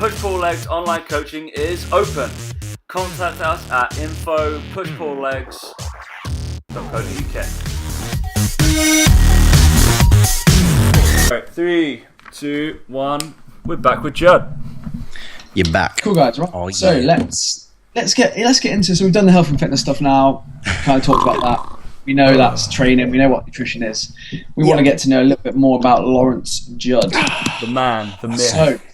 Push Pull Legs online coaching is open. Contact us at info@pushpulllegs.co.uk. Alright, 3, 2, 1. We're back with Judd. You're back. Cool, guys. Right. Oh, so yeah. let's get into. So we've done the health and fitness stuff now. Kind of talked about that. We know that's training. We know what nutrition is. We want to get to know a little bit more about Lawrence Judd, the man, the myth.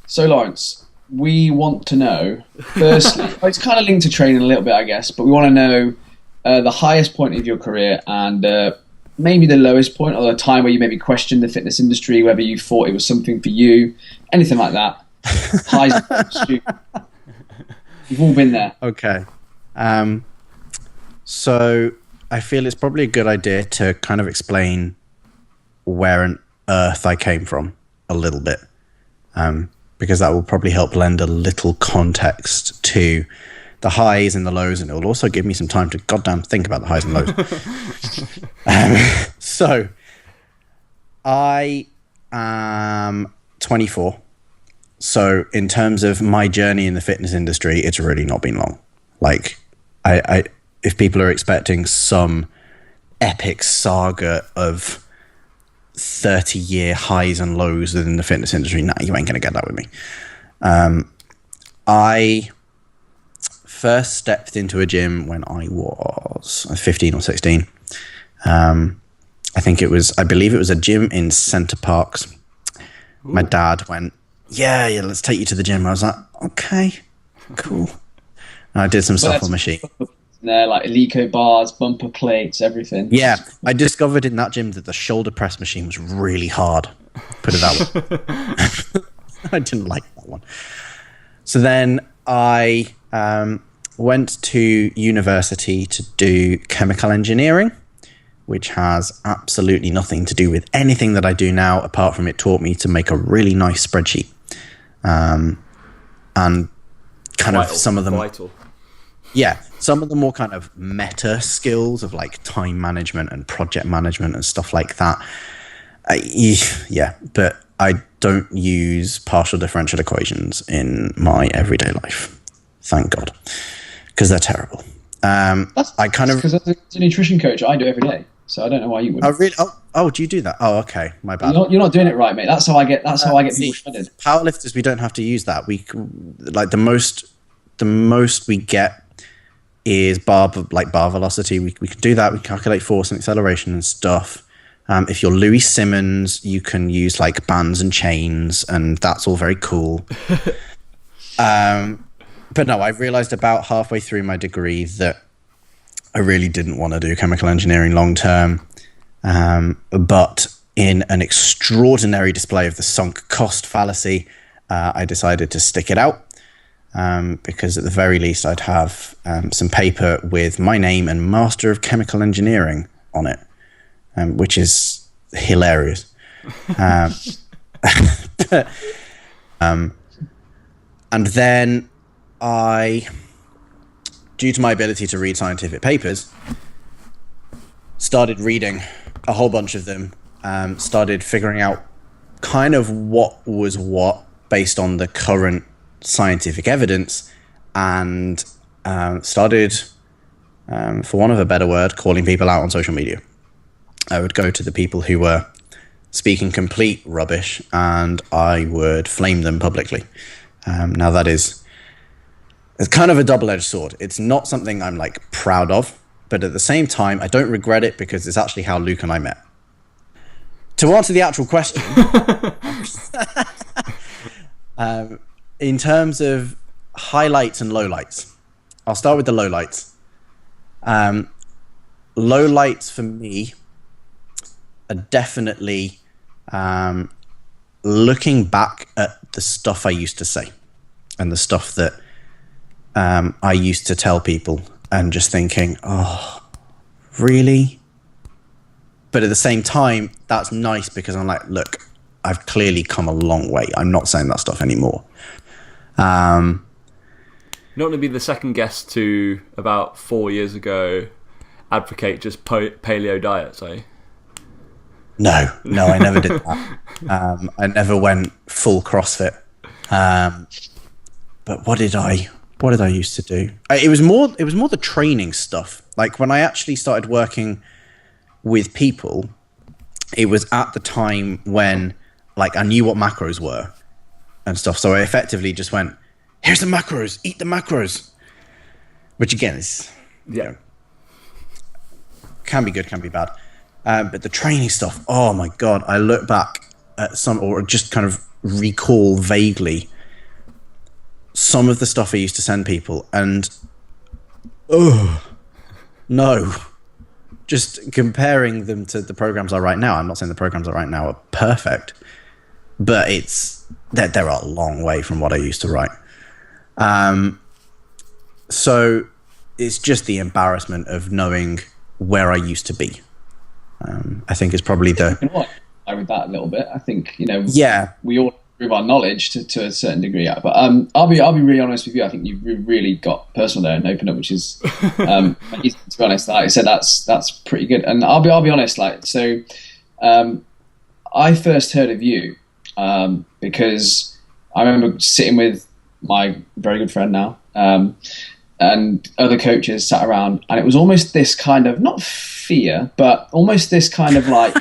So Lawrence, we want to know. Firstly, it's kind of linked to training a little bit, I guess, but we want to know the highest point of your career and maybe the lowest point, or the time where you maybe questioned the fitness industry, whether you thought it was something for you, anything like that. Highs and lows. You've all been there. Okay. So I feel it's probably a good idea to kind of explain where on earth I came from a little bit, because that will probably help lend a little context to the highs and the lows, and it will also give me some time to goddamn think about the highs and lows. So I am 24. So in terms of my journey in the fitness industry, it's really not been long. Like, if people are expecting some epic saga of 30-year highs and lows within the fitness industry, nah, you ain't going to get that with me. I first stepped into a gym when I was 15 or 16. I believe it was a gym in Center Parcs. Ooh. My dad went, yeah, let's take you to the gym. I was like, okay, cool. And I did some stuff on machine. There, like Eleiko bars, bumper plates, everything. Yeah, I discovered in that gym that the shoulder press machine was really hard. Put it that way. I didn't like that one. So then I went to university to do chemical engineering, which has absolutely nothing to do with anything that I do now, apart from it taught me to make a really nice spreadsheet. And kind of some of them... Vital. Yeah, some of the more kind of meta skills of like time management and project management and stuff like that. But I don't use partial differential equations in my everyday life. Thank God, because they're terrible. Because as a nutrition coach, I do every day, so I don't know why you wouldn't. Oh really? Oh, do you do that? Oh, okay, my bad. You're not doing it right, mate. That's how I get people shredded. Powerlifters, we don't have to use that. We like the most we get is bar velocity. We can do that. We calculate force and acceleration and stuff. If you're Louis Simmons, you can use like bands and chains, and that's all very cool. But no, I realized about halfway through my degree that I really didn't want to do chemical engineering long term. But in an extraordinary display of the sunk cost fallacy, I decided to stick it out. Because at the very least I'd have some paper with my name and Master of Chemical Engineering on it, which is hilarious. And then I, due to my ability to read scientific papers, started reading a whole bunch of them, started figuring out kind of what was what based on the current scientific evidence, and started, for want of a better word, calling people out on social media. I would go to the people who were speaking complete rubbish, and I would flame them publicly. Now it's kind of a double-edged sword. It's not something I'm like proud of, but at the same time, I don't regret it because it's actually how Luke and I met. To answer the actual question, in terms of highlights and lowlights, I'll start with the lowlights. Lowlights for me are definitely looking back at the stuff I used to say and the stuff that I used to tell people and just thinking, oh, really? But at the same time, that's nice because I'm like, look, I've clearly come a long way. I'm not saying that stuff anymore. Not going to be the second guest to, about 4 years ago, advocate just paleo diets, eh? No, I never did that. I never went full CrossFit. But what did I used to do? It was more the training stuff. Like when I actually started working with people, it was at the time when like I knew what macros were and stuff. So I effectively just went, here's the macros, eat the macros. Which again is, you know, can be good, can be bad. But the training stuff, oh my God, I look back at or just kind of recall vaguely some of the stuff I used to send people, and no, just comparing them to the programs I write now. I'm not saying the programs I write now are perfect, but they're a long way from what I used to write. So it's just the embarrassment of knowing where I used to be. I think is probably I with that a little bit. I think, yeah, we all improve our knowledge to a certain degree. But I'll be really honest with you. I think you've really got personal there and opened up, which is to be honest. Like I said, that's pretty good. And I'll be honest. Like so, I first heard of you because I remember sitting with my very good friend now. And other coaches sat around, and it was almost this kind of, not fear, but almost this kind of like,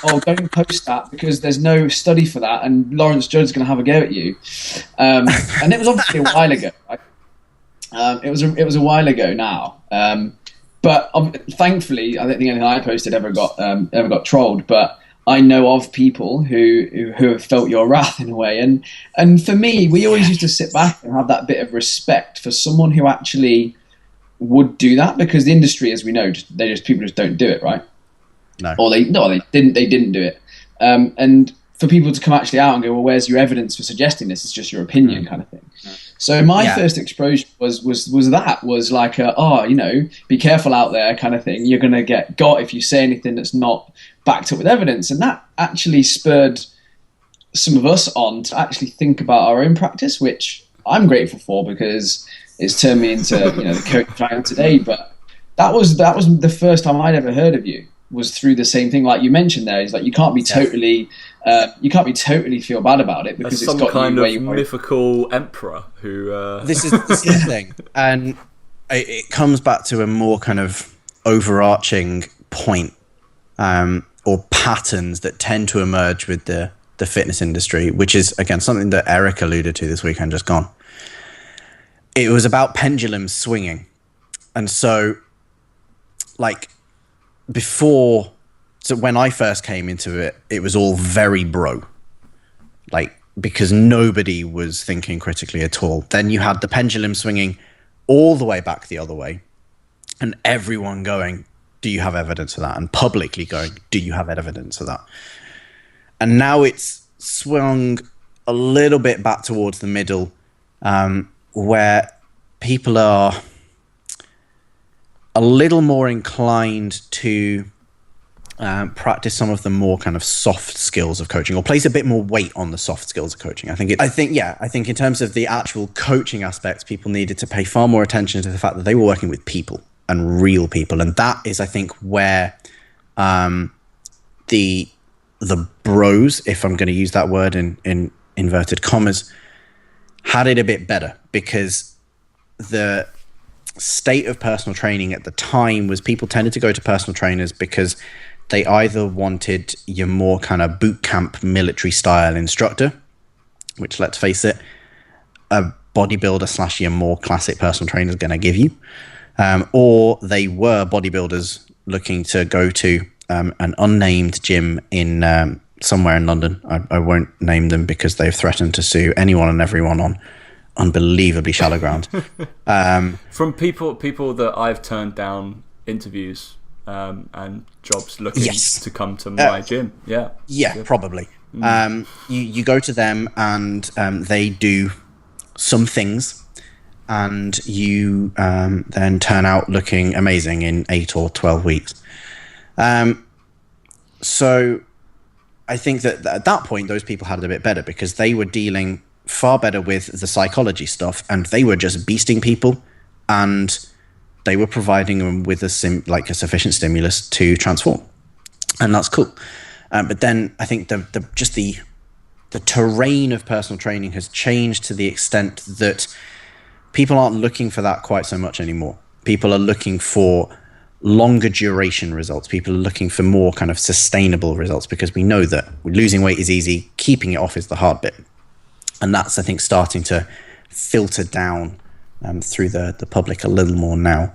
oh, don't post that because there's no study for that, and Lawrence Judd's going to have a go at you. And it was obviously a while ago. Right? It was a while ago now. But thankfully, I don't think anything I posted ever got trolled. But I know of people who have felt your wrath in a way, and for me, we always used to sit back and have that bit of respect for someone who actually would do that, because the industry, as we know, people just don't do it, right? No. Or they didn't do it, and for people to come actually out and go, well, where's your evidence for suggesting this? It's just your opinion, kind of thing. So my first exposure was like be careful out there kind of thing. You're going to get got if you say anything that's not backed up with evidence. And that actually spurred some of us on to actually think about our own practice, which I'm grateful for, because it's turned me into the coach I am today. But that was the first time I'd ever heard of you, was through the same thing like you mentioned there. Is like you can't be totally feel bad about it, because it's got kind you where of you mythical emperor who this is the thing, and it comes back to a more kind of overarching point, or patterns that tend to emerge with the fitness industry, which is again something that Eric alluded to this weekend just gone. It was about pendulums swinging, and so like before. So when I first came into it, it was all very bro, like because nobody was thinking critically at all. Then you had the pendulum swinging all the way back the other way, and everyone going, do you have evidence of that? And publicly going, do you have evidence of that? And now it's swung a little bit back towards the middle, where people are a little more inclined to practice some of the more kind of soft skills of coaching, or place a bit more weight on the soft skills of coaching. I think in terms of the actual coaching aspects, people needed to pay far more attention to the fact that they were working with people and real people. And that is, I think, where the bros, if I'm going to use that word in inverted commas, had it a bit better, because the state of personal training at the time was people tended to go to personal trainers because they either wanted your more kind of boot camp military style instructor, which, let's face it, a bodybuilder / your more classic personal trainer is going to give you, or they were bodybuilders looking to go to an unnamed gym in somewhere in London. I won't name them because they've threatened to sue anyone and everyone on unbelievably shallow ground. From people that I've turned down interviews and jobs looking to come to my gym. Probably. You go to them and they do some things, and you then turn out looking amazing in 8 or 12 weeks. So I think that at that point those people had it a bit better, because they were dealing far better with the psychology stuff, and they were just beasting people, and they were providing them with a sufficient stimulus to transform, and that's cool. But then I think the the terrain of personal training has changed to the extent that people aren't looking for that quite so much anymore. People are looking for longer duration results. People are looking for more kind of sustainable results, because we know that losing weight is easy, keeping it off is the hard bit. And that's, I think, starting to filter down through the public a little more now.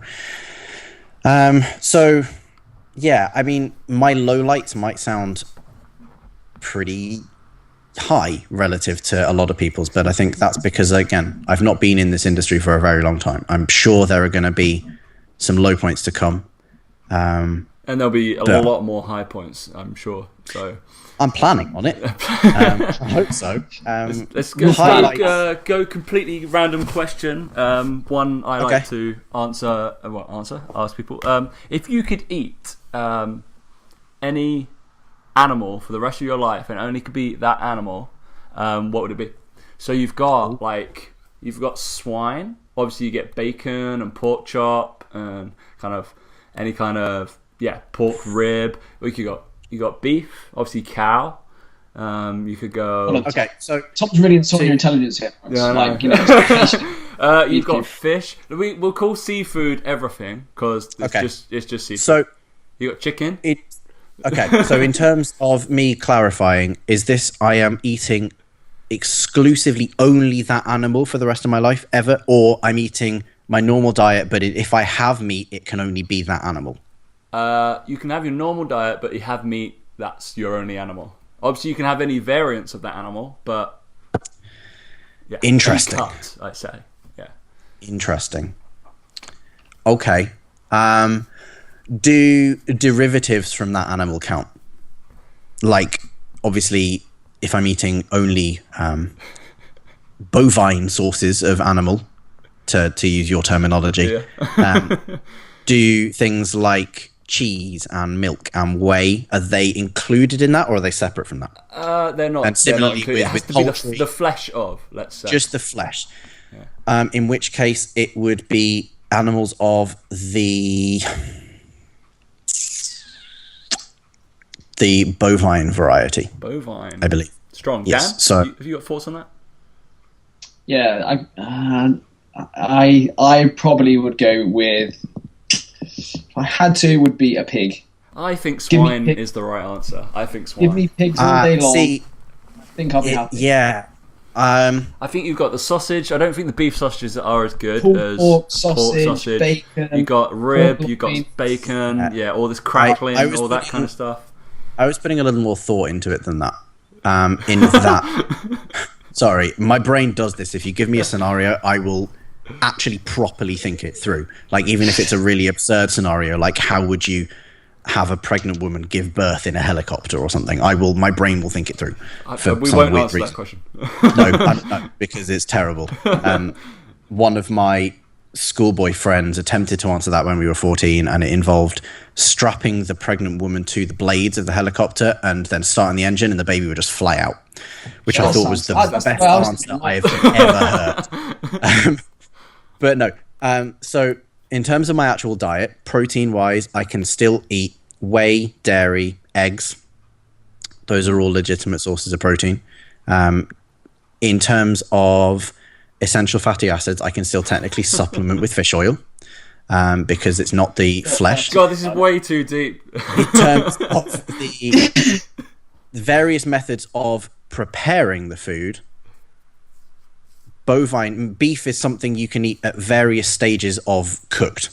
So, yeah, I mean, my lowlights might sound pretty high relative to a lot of people's, but I think that's because, again, I've not been in this industry for a very long time. I'm sure there are going to be some low points to come. And there'll be a lot more high points, I'm sure. So I'm planning on it. I hope so. Let's go completely random question. One I like to ask people. If you could eat any animal for the rest of your life and only could be that animal, what would it be? So you've got swine. Obviously, you get bacon and pork chop and kind of any kind of pork rib. You got beef. Obviously, cow. You could go. Okay, so Tom's really insulting your intelligence here. You've got fish. We'll call seafood everything because it's just seafood. So you got chicken. Okay, so in terms of me clarifying, is this I am eating exclusively only that animal for the rest of my life ever, or I'm eating my normal diet, but if I have meat, it can only be that animal? You can have your normal diet, but you have meat, that's your only animal. Obviously, you can have any variants of that animal, but... yeah, interesting. Cut, I say. Yeah. Interesting. Okay. Do derivatives from that animal count? Like, obviously, if I'm eating only bovine sources of animal, to use your terminology, do things like cheese and milk and whey, are they included in that, or are they separate from that? They're not. And similarly with poultry, the flesh of, let's say. Just the flesh. Yeah. In which case, it would be animals of the bovine variety. Bovine, I believe. Strong. Yes. Dan, So, have you got thoughts on that? Yeah, I probably would go with, if I had to, would be a pig. I think swine is the right answer. I think swine. Give me pigs all day long. See, I think I'll be happy. Yeah. I think you've got the sausage. I don't think the beef sausages are as good as pork sausage, bacon. You got rib, you got bacon, all this crackling, all that kind of stuff. I was putting a little more thought into it than that. In that, sorry, my brain does this. If you give me a scenario, I will actually properly think it through. Like, even if it's a really absurd scenario, like how would you have a pregnant woman give birth in a helicopter or something? My brain will think it through. We won't answer that question. No, because it's terrible. One of my schoolboy friends attempted to answer that when we were 14, and it involved strapping the pregnant woman to the blades of the helicopter and then starting the engine, and the baby would just fly out, which I thought was the best answer I have ever heard. But no, so in terms of my actual diet, protein-wise, I can still eat whey, dairy, eggs. Those are all legitimate sources of protein. In terms of essential fatty acids, I can still technically supplement with fish oil, because it's not the flesh. God, this is way too deep. In terms of the various methods of preparing the food, beef is something you can eat at various stages of cooked.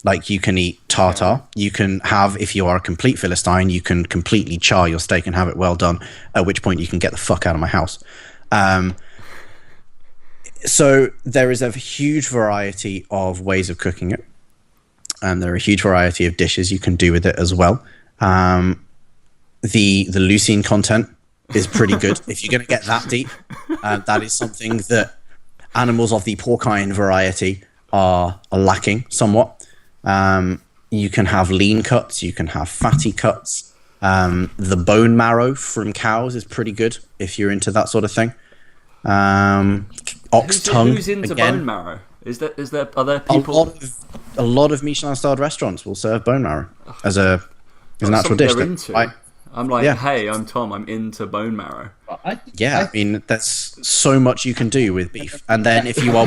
Like, you can eat tartar. You can have, if you are a complete Philistine, you can completely char your steak and have it well done, at which point you can get the fuck out of my house. So there is a huge variety of ways of cooking it, and there are a huge variety of dishes you can do with it as well. The leucine content is pretty good. If you're going to get that deep, that is something that animals of the porcine variety are lacking somewhat. You can have lean cuts, you can have fatty cuts. The bone marrow from cows is pretty good if you're into that sort of thing. Ox tongue. Who's into bone marrow? Are there people? A lot of Michelin-starred restaurants will serve bone marrow as an actual dish. I'm like, hey, I'm Tom. I'm into bone marrow. I mean, that's so much you can do with beef. And then if you are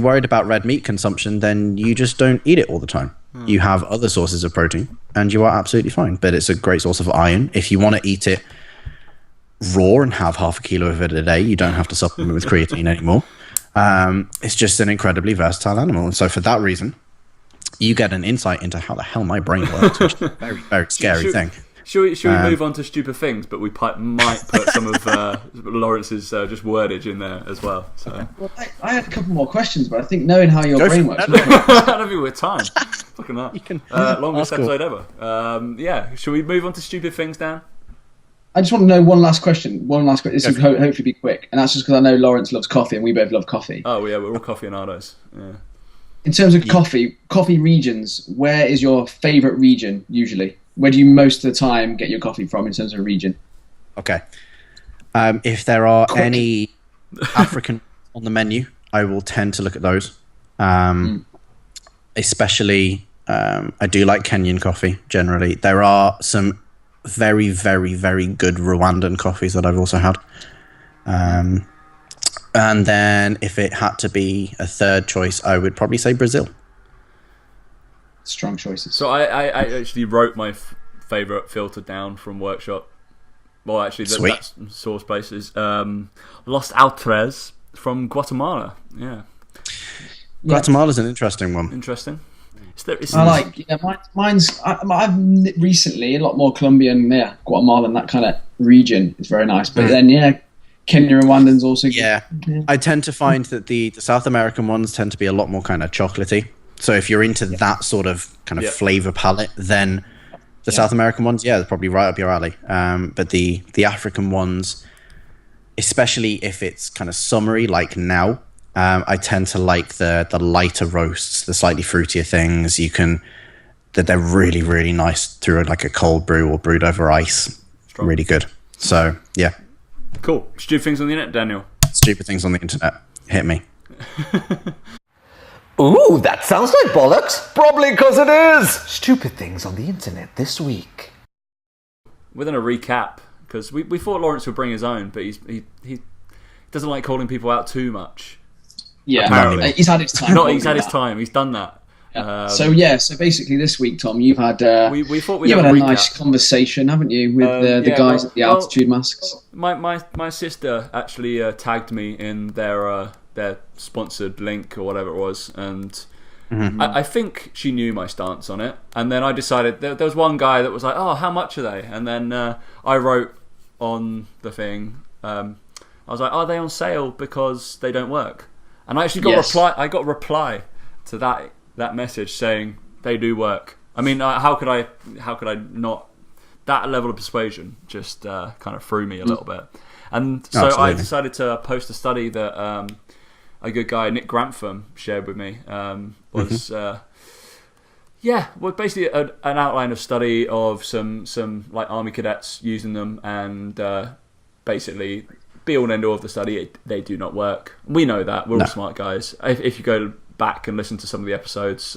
worried about red meat consumption, then you just don't eat it all the time. You have other sources of protein, and you are absolutely fine. But it's a great source of iron. If you want to eat it raw and have half a kilo of it a day, you don't have to supplement with creatine anymore. It's just an incredibly versatile animal. And so for that reason, you get an insight into how the hell my brain works, which is a very, very scary thing. Should we move on to stupid things? But we might put some of Lawrence's just wordage in there as well. So. Well, I had a couple more questions, but I think knowing how your brain works... I don't think we have time. Fucking that. Longest episode ever. Should we move on to stupid things, Dan? I just want to know one last question. This will hopefully be quick. And that's just because I know Lawrence loves coffee and we both love coffee. Oh, yeah, we're all coffee-anados. Yeah. In terms of coffee regions, where is your favourite region usually? Where do you most of the time get your coffee from in terms of region? Okay. If there are any African on the menu, I will tend to look at those. Especially, I do like Kenyan coffee generally. There are some very, very, very good Rwandan coffees that I've also had. And then if it had to be a third choice, I would probably say Brazil. Strong choices. So I actually wrote my favourite filter down from Workshop. Well, actually, that's source places. Los Altres from Guatemala. Yeah. Guatemala's an interesting one. Interesting. I've recently a lot more Colombian, Guatemala and that kind of region is very nice. But then, Kenya and Rwandan's also good. I tend to find that the South American ones tend to be a lot more kind of chocolatey. So if you're into that sort of kind of flavor palette, then the South American ones, they're probably right up your alley. But the African ones, especially if it's kind of summery like now, I tend to like the lighter roasts, the slightly fruitier things. They're really, really nice through like a cold brew or brewed over ice. Strong. Really good. So, yeah. Cool. Stupid things on the internet, Daniel. Stupid things on the internet. Hit me. Ooh, that sounds like bollocks. Probably because it is. Stupid things on the internet this week. We're going to recap, because we thought Lawrence would bring his own, but he doesn't like calling people out too much. Yeah, apparently. He's had his time. He's had his time. He's done that. Yeah. So basically this week, Tom, you've had we thought we'd have have a recap. Nice conversation, haven't you, with the guys at the altitude masks? My sister actually tagged me in their sponsored link or whatever it was, and I think she knew my stance on it. And then I decided there was one guy that was like, "Oh, how much are they?" And then I wrote on the thing, I was like, "Are they on sale because they don't work?" And I actually got a reply to that message saying they do work. I mean, how could I not? That level of persuasion just kind of threw me a little bit. And so Absolutely. I decided to post a study that a good guy, Nick Grantham, shared with me. Was basically an outline of study of some like army cadets using them, and basically be all and end all of the study. They do not work. We know that. We're all smart guys. If you go back and listen to some of the episodes,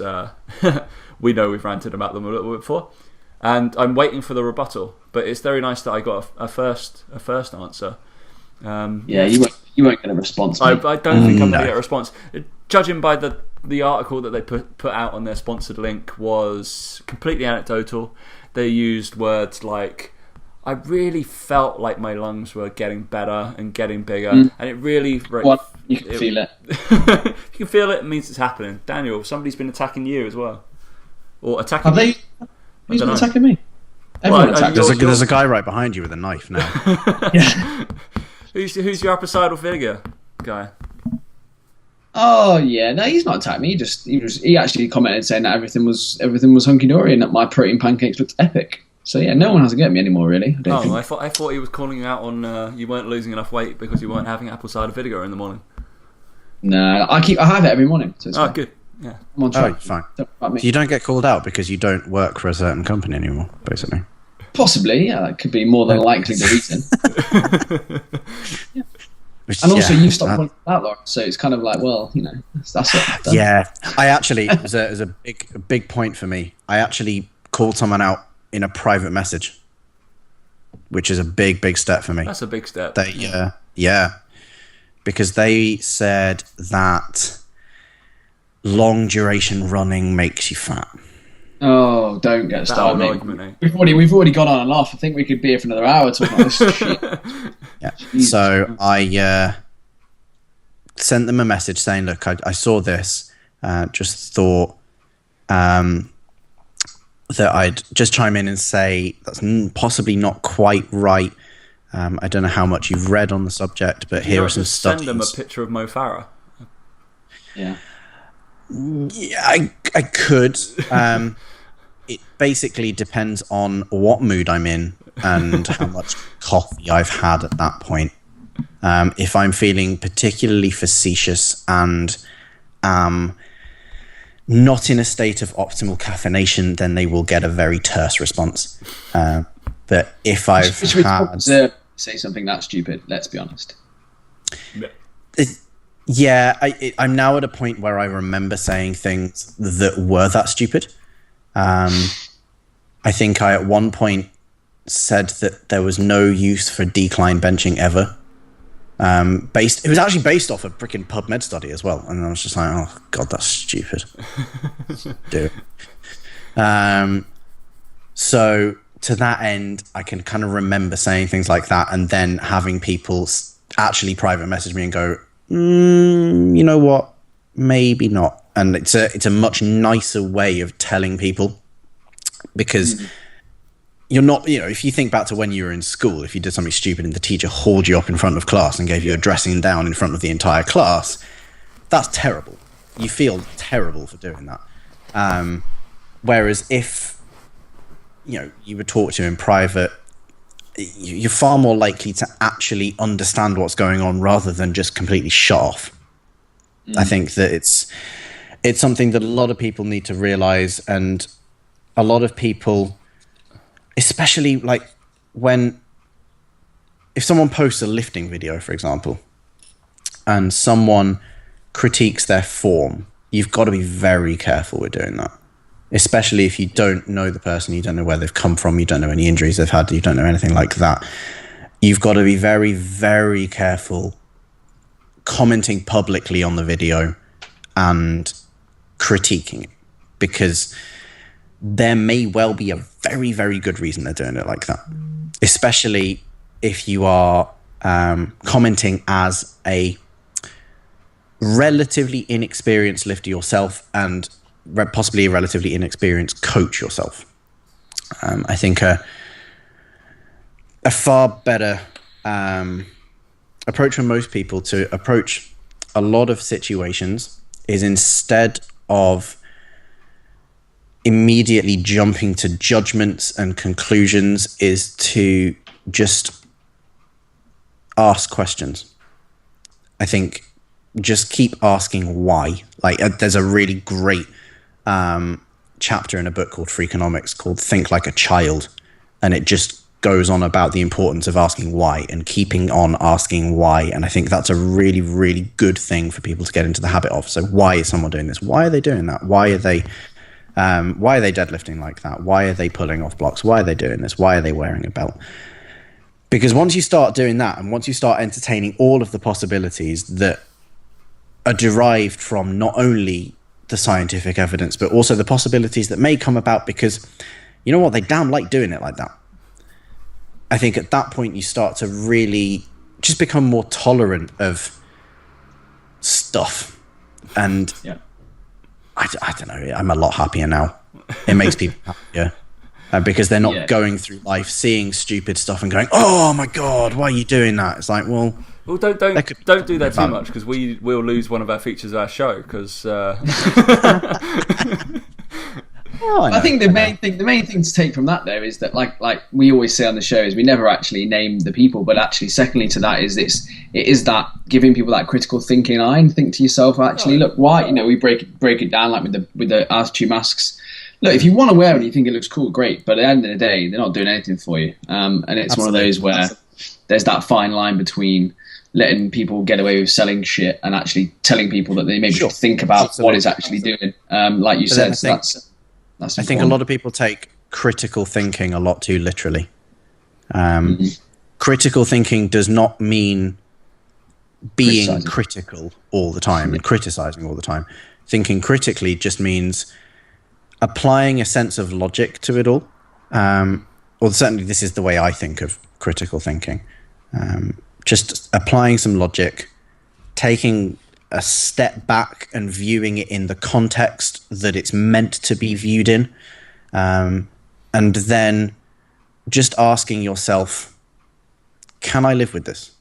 we know we've ranted about them a little bit before. And I'm waiting for the rebuttal, but it's very nice that I got a first answer. You won't get a response. I don't think I'm going to get a response. Judging by the article that they put out on their sponsored link was completely anecdotal. They used words like, "I really felt like my lungs were getting better and getting bigger," and it really you can feel it. If you can feel it means it's happening. Daniel, somebody's been attacking you as well, or attacking. Have they? Who's been attacking me? There's a guy right behind you with a knife now. Yeah. Who's your upper sidle figure guy? Oh yeah, no, he's not attacked me. He actually commented saying that everything was hunky dory and that my protein pancakes looked epic. So yeah, no one has to get me anymore, really. I thought he was calling you out on you weren't losing enough weight because you weren't having apple cider vinegar in the morning. No, I have it every morning. So it's fine. Good. Yeah, I'm on track. Fine. So you don't get called out because you don't work for a certain company anymore, basically. Possibly, yeah, that could be more than likely the reason. Yeah. And also, you've stopped calling out, Laura, so it's kind of like, well, that's it. Done. Yeah, I actually, it was a big point for me. I actually called someone out in a private message which is a big step for me. That's a big step. Because they said that long duration running makes you fat. Oh, don't get started. Argument, We've already gone on and off. I think we could be here for another hour talking about this shit. Yeah. So I sent them a message saying, look, I saw this, just thought that I'd just chime in and say that's possibly not quite right. I don't know how much you've read on the subject, but here are some studies. Send them a picture of Mo Farah. Yeah. Yeah, I could. It basically depends on what mood I'm in and how much coffee I've had at that point. If I'm feeling particularly facetious and not in a state of optimal caffeination, then they will get a very terse response. But if I've had... say something that stupid, let's be honest. I'm now at a point where I remember saying things that were that stupid. I think I at one point said that there was no use for decline benching ever. It was actually based off a freaking PubMed study as well, and I was just like, oh god, that's stupid. Dude. So to that end, I can kind of remember saying things like that, and then having people actually private message me and go, you know what, maybe not. And it's a much nicer way of telling people, because you're not, if you think back to when you were in school, if you did something stupid and the teacher hauled you up in front of class and gave you a dressing down in front of the entire class, that's terrible. You feel terrible for doing that. Whereas if you were talked to in private, you're far more likely to actually understand what's going on rather than just completely shut off. I think that it's something that a lot of people need to realize, and a lot of people, especially like if someone posts a lifting video, for example, and someone critiques their form, you've got to be very careful with doing that. Especially if you don't know the person, you don't know where they've come from, you don't know any injuries they've had, you don't know anything like that. You've got to be very, very careful commenting publicly on the video and critiquing it, because there may well be a very, very good reason they're doing it like that. Especially if you are commenting as a relatively inexperienced lifter yourself and possibly a relatively inexperienced coach yourself. I think a far better approach for most people to approach a lot of situations is, instead of immediately jumping to judgments and conclusions, is to just ask questions. I think just keep asking why. Like, there's a really great chapter in a book called Freakonomics called Think Like a Child, and it just goes on about the importance of asking why and keeping on asking why. And I think that's a really, really good thing for people to get into the habit of. So why is someone doing this? Why are they doing that? Why are they deadlifting like that? Why are they pulling off blocks? Why are they doing this? Why are they wearing a belt? Because once you start doing that, and once you start entertaining all of the possibilities that are derived from not only the scientific evidence, but also the possibilities that may come about because, you know what, they damn like doing it like that. I think at that point you start to really just become more tolerant of stuff. And I don't know, I'm a lot happier now. It makes people happier. Because they're not going through life seeing stupid stuff and going, oh my god, why are you doing that? It's like, well, don't do that too much, because we'll lose one of our features of our show. Because I think the main thing to take from that though is that like we always say on the show is we never actually name the people, but actually secondly to that is it is that giving people that critical thinking eye and think to yourself, actually look, why, we break it down like with the altitude masks. Look, if you want to wear it and you think it looks cool, great. But at the end of the day, they're not doing anything for you. And it's one of those where there's that fine line between letting people get away with selling shit and actually telling people that they maybe should think about what it's actually doing. Like you said, that's I think a lot of people take critical thinking a lot too literally. Critical thinking does not mean being critical all the time and criticizing all the time. Thinking critically just means applying a sense of logic to it all. Or certainly this is the way I think of critical thinking. Just applying some logic, taking a step back and viewing it in the context that it's meant to be viewed in. And then just asking yourself, can I live with this?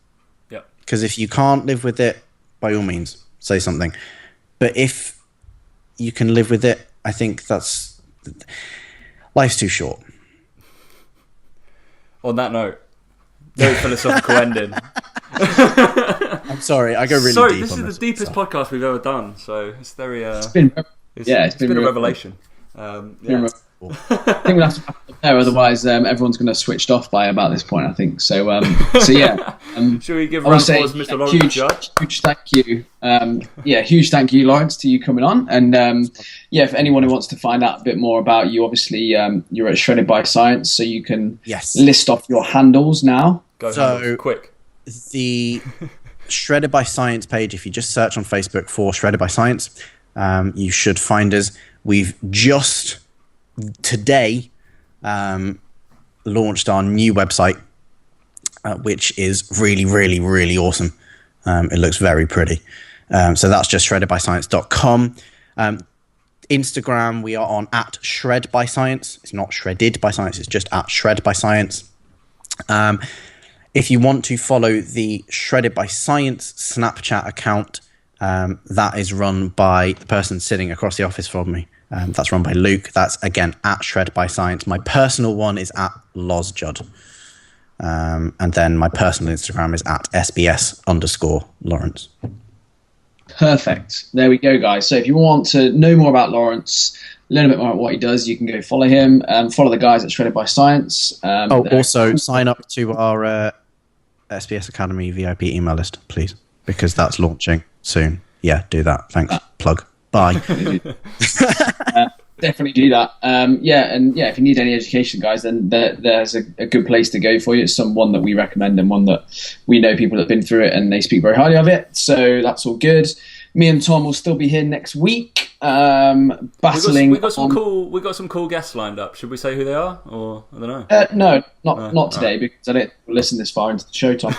Yeah. Because if you can't live with it, by all means, say something. But if you can live with it, I think life's too short. On that note, very philosophical ending. I'm sorry, I go really deep. This is the deepest podcast we've ever done, so it's very. It's been a revelation. I think we'll have to wrap it up there, otherwise everyone's going to have switched off by about this point, I think. So yeah. Should we give a round of applause to Mr. Lawrence Judd? Huge thank you. Huge thank you, Lawrence, to you coming on. And if anyone who wants to find out a bit more about you, obviously you're at Shredded by Science, so you can list off your handles now. Go quick. The Shredded by Science page, if you just search on Facebook for Shredded by Science, you should find us. We've just today launched our new website, which is really, really, really awesome. It looks very pretty. So that's just shreddedbyscience.com. Instagram, we are on @shredbyscience. It's not Shredded by Science, it's just @shredbyscience. If you want to follow the Shredded by Science Snapchat account, that is run by the person sitting across the office from me. That's run by Luke. That's, again, @shredbyscience. My personal one is @LozJudd. And then my personal Instagram is @SBS_Lawrence. Perfect. There we go, guys. So if you want to know more about Lawrence, learn a bit more about what he does, you can go follow him. Follow the guys at Shredded by Science. Also sign up to our SBS Academy VIP email list, please, because that's launching soon. Yeah, do that. Thanks. Plug. Bye. Definitely do that. If you need any education, guys, then there's a good place to go for you. It's one that we recommend and one that we know people that have been through it and they speak very highly of it. So that's all good. Me and Tom will still be here next week, battling. We got some cool guests lined up. Should we say who they are, or I don't know? Not today, because I don't listen this far into the show, Tom.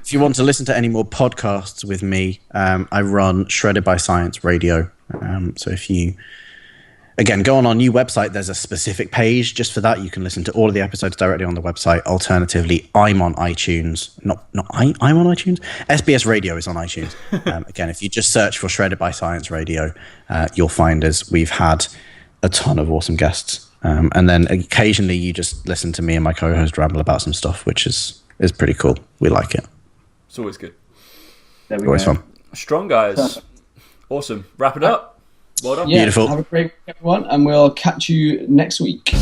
If you want to listen to any more podcasts with me, I run Shredded by Science Radio. So if you, again, go on our new website, there's a specific page just for that. You can listen to all of the episodes directly on the website. Alternatively, I'm on iTunes. I'm on iTunes? SBS Radio is on iTunes. Again, if you just search for Shredded by Science Radio, you'll find us. We've had a ton of awesome guests. And then occasionally you just listen to me and my co-host ramble about some stuff, which is pretty cool. We like it. It's always good. Always fun. Strong, guys. Awesome. Wrap it up. Well done. Yeah, beautiful. Have a great week, everyone, and we'll catch you next week.